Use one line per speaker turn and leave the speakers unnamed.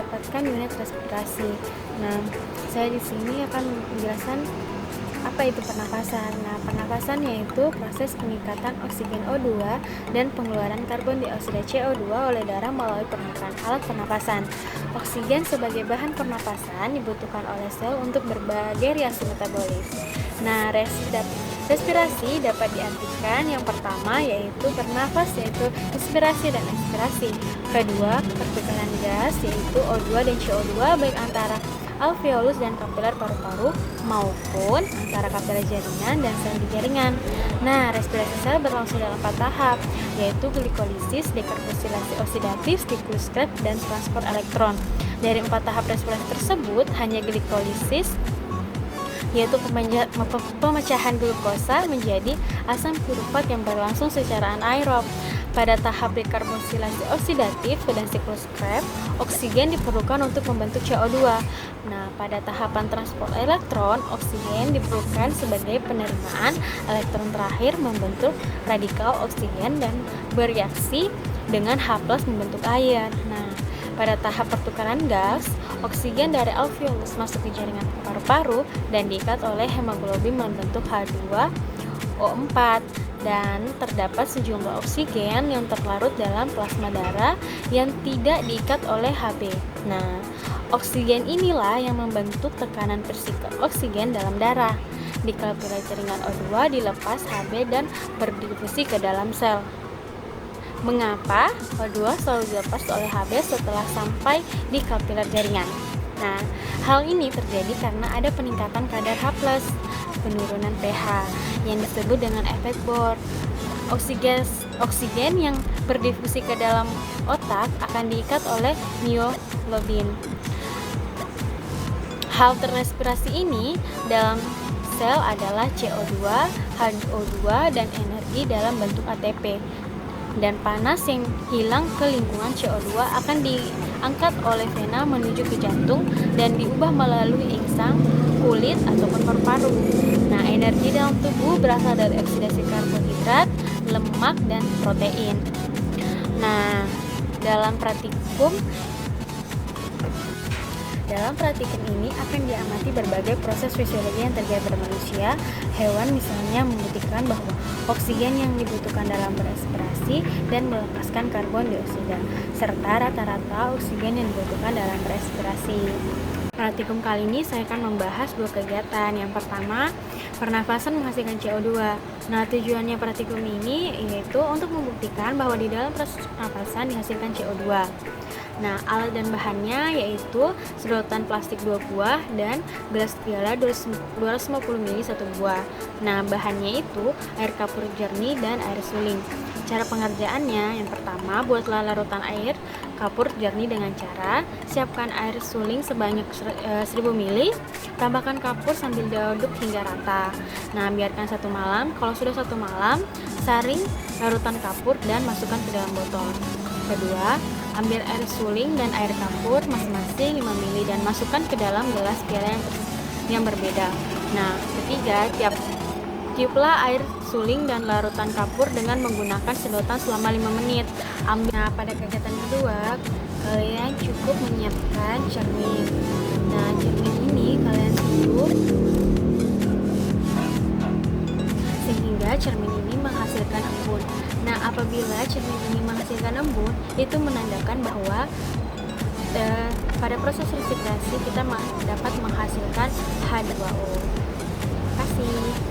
mendapatkan unit respirasi. Nah, saya di sini akan menjelaskan apa itu pernapasan. Nah, pernapasan yaitu proses peningkatan oksigen O2 dan pengeluaran karbon dioksida CO2 oleh darah melalui permukaan alat pernapasan. Oksigen sebagai bahan pernapasan dibutuhkan oleh sel untuk berbagai reaksi metabolis. Nah, respirasi dapat diartikan yang pertama yaitu bernafas, yaitu inspirasi dan ekspirasi. Kedua, pertukaran gas yaitu O2 dan CO2 baik antara alveolus dan kapiler paru-paru maupun antara kapiler jaringan dan sendi jaringan. Nah, respirasi sel berlangsung dalam 4 tahap, yaitu glikolisis, dekarboksilasi oksidatif, siklus Krebs, dan transport elektron. Dari 4 tahap respirasi tersebut, hanya glikolisis yaitu pemecahan glukosa menjadi asam pirufat yang berlangsung secara anaerob. Pada tahap dekarboksilasi oksidatif dan siklus Krebs, oksigen diperlukan untuk membentuk CO2. Nah, pada tahapan transport elektron, oksigen diperlukan sebagai penerimaan elektron terakhir membentuk radikal oksigen dan bereaksi dengan H+ membentuk air. Nah, pada tahap pertukaran gas, oksigen dari alveolus masuk ke jaringan paru-paru dan diikat oleh hemoglobin membentuk H2O4, dan terdapat sejumlah oksigen yang terlarut dalam plasma darah yang tidak diikat oleh Hb. Nah, oksigen inilah yang membentuk tekanan persikap oksigen dalam darah. Di kapiler jaringan O2 dilepas Hb dan berdifusi ke dalam sel. Mengapa O2 selalu dilepas oleh Hb setelah sampai di kapiler jaringan? Nah, hal ini terjadi karena ada peningkatan kadar H+, penurunan pH yang disebut dengan efek Bohr. Oksigen yang berdifusi ke dalam otak akan diikat oleh mioglobin. Hal terrespirasi ini dalam sel adalah CO2, H2O2, dan energi dalam bentuk ATP. Dan panas yang hilang ke lingkungan CO2 akan diangkat oleh vena menuju ke jantung dan diubah melalui insang, kulit, ataupun paru-paru. Nah, energi dalam tubuh berasal dari oksidasi karbohidrat, lemak, dan protein. Nah, dalam praktikum ini akan diamati berbagai proses fisiologi yang terjadi pada manusia. Hewan misalnya membuktikan bahwa oksigen yang dibutuhkan dalam berespirasi dan melepaskan karbon dioksida, serta rata-rata oksigen yang dibutuhkan dalam berespirasi. Praktikum kali ini saya akan membahas 2 kegiatan. Yang pertama, pernafasan menghasilkan CO2. Nah, tujuannya praktikum ini yaitu untuk membuktikan bahwa di dalam proses pernafasan dihasilkan CO2. Nah, alat dan bahannya yaitu sedotan plastik 2 buah dan gelas piala 250 ml 1 buah. Nah, bahannya itu air kapur jernih dan air suling. Cara pengerjaannya, yang pertama, buatlah larutan air kapur jernih dengan cara siapkan air suling sebanyak 1000 ml, tambahkan kapur sambil diaduk hingga rata. Nah, biarkan 1 malam. Kalau sudah 1 malam, saring larutan kapur dan masukkan ke dalam botol. Kedua, ambil air suling dan air kapur masing-masing 5 ml dan masukkan ke dalam gelas piala yang berbeda. Nah, ketiga, tiuplah air suling dan larutan kapur dengan menggunakan sedotan selama 5 menit. Nah, pada kegiatan kedua, kalian cukup menyiapkan cermin. Nah, cermin ini kalian tutup sehingga cermin ini menghasilkan embun. Nah, apabila cermin ini menghasilkan embun, itu menandakan bahwa pada proses respirasi kita dapat menghasilkan H2O. Terima kasih.